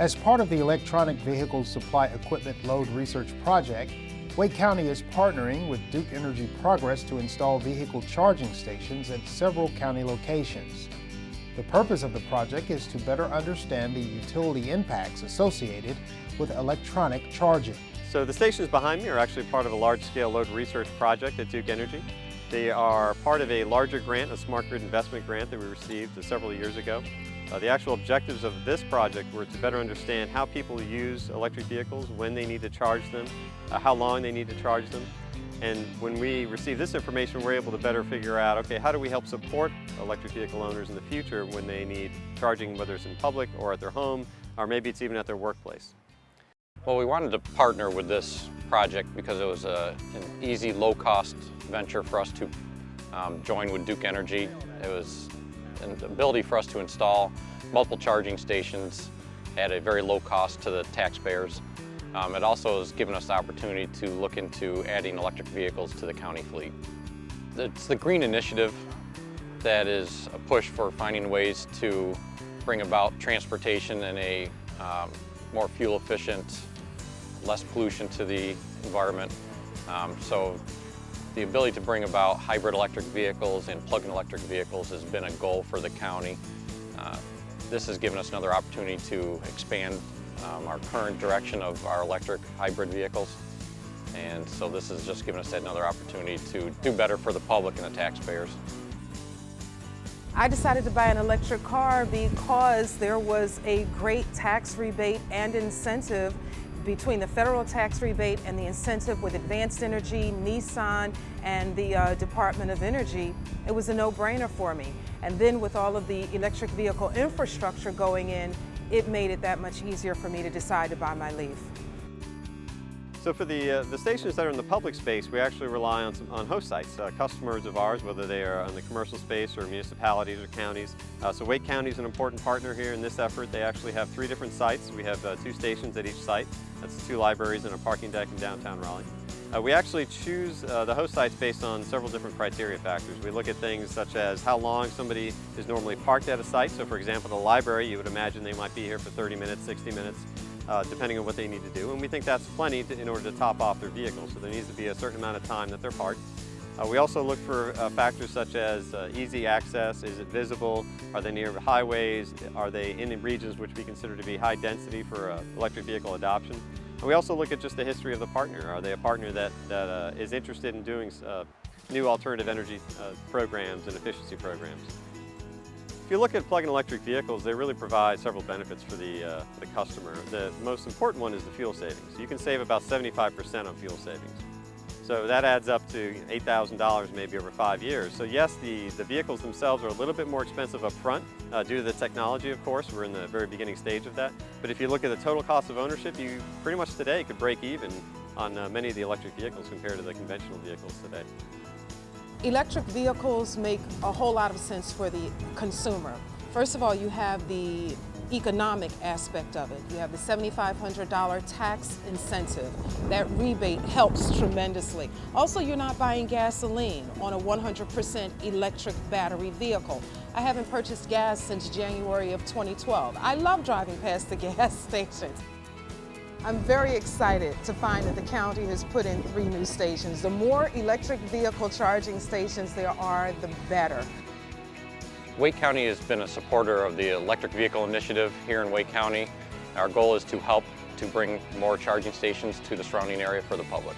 As part of the Electronic Vehicle Supply Equipment Load Research Project, Wake County is partnering with Duke Energy Progress to install vehicle charging stations at several county locations. The purpose of the project is to better understand the utility impacts associated with electronic charging. So the stations behind me are actually part of a large-scale load research project at Duke Energy. They are part of a larger grant, a smart grid investment grant that we received several years ago. The actual objectives of this project were to better understand how people use electric vehicles, when they need to charge them, how long they need to charge them. And when we receive this information, we're able to better figure out, okay, how do we help support electric vehicle owners in the future when they need charging, whether it's in public or at their home, or maybe it's even at their workplace. Well, we wanted to partner with this project because it was an easy, low-cost venture for us to join with Duke Energy. It was an ability for us to install multiple charging stations at a very low cost to the taxpayers. It also has given us the opportunity to look into adding electric vehicles to the county fleet. It's the green initiative that is a push for finding ways to bring about transportation in a more fuel efficient, less pollution to the environment. So the ability to bring about hybrid electric vehicles and plug-in electric vehicles has been a goal for the county. This has given us another opportunity to expand our current direction of our electric hybrid vehicles. And so this has just given us another opportunity to do better for the public and the taxpayers. I decided to buy an electric car because there was a great tax rebate and incentive between the federal tax rebate and the incentive with Advanced Energy, Nissan, and the Department of Energy. It was a no-brainer for me. And then with all of the electric vehicle infrastructure going in, it made it that much easier for me to decide to buy my Leaf. So for the stations that are in the public space, we actually rely on host sites, customers of ours, whether they are in the commercial space or municipalities or counties. So Wake County is an important partner here in this effort. They actually have 3 different sites. We have 2 stations at each site. That's 2 libraries and a parking deck in downtown Raleigh. We actually choose the host sites based on several different criteria factors. We look at things such as how long somebody is normally parked at a site. So for example, the library, you would imagine they might be here for 30 minutes, 60 minutes. Depending on what they need to do, and we think that's plenty in order to top off their vehicle, so there needs to be a certain amount of time that they're parked. We also look for factors such as easy access, is it visible, are they near highways, are they in regions which we consider to be high density for electric vehicle adoption. And we also look at just the history of the partner. Are they a partner that is interested in doing new alternative energy programs and efficiency programs. If you look at plug-in electric vehicles, they really provide several benefits for the customer. The most important one is the fuel savings. You can save about 75% on fuel savings. So that adds up to $8,000 maybe over 5 years. So yes, the vehicles themselves are a little bit more expensive up front due to the technology, of course. We're in the very beginning stage of that. But if you look at the total cost of ownership, you pretty much today could break even on many of the electric vehicles compared to the conventional vehicles today. Electric vehicles make a whole lot of sense for the consumer. First of all, you have the economic aspect of it. You have the $7,500 tax incentive. That rebate helps tremendously. Also, you're not buying gasoline on a 100% electric battery vehicle. I haven't purchased gas since January of 2012. I love driving past the gas stations. I'm very excited to find that the county has put in 3 new stations. The more electric vehicle charging stations there are, the better. Wake County has been a supporter of the electric vehicle initiative here in Wake County. Our goal is to help to bring more charging stations to the surrounding area for the public.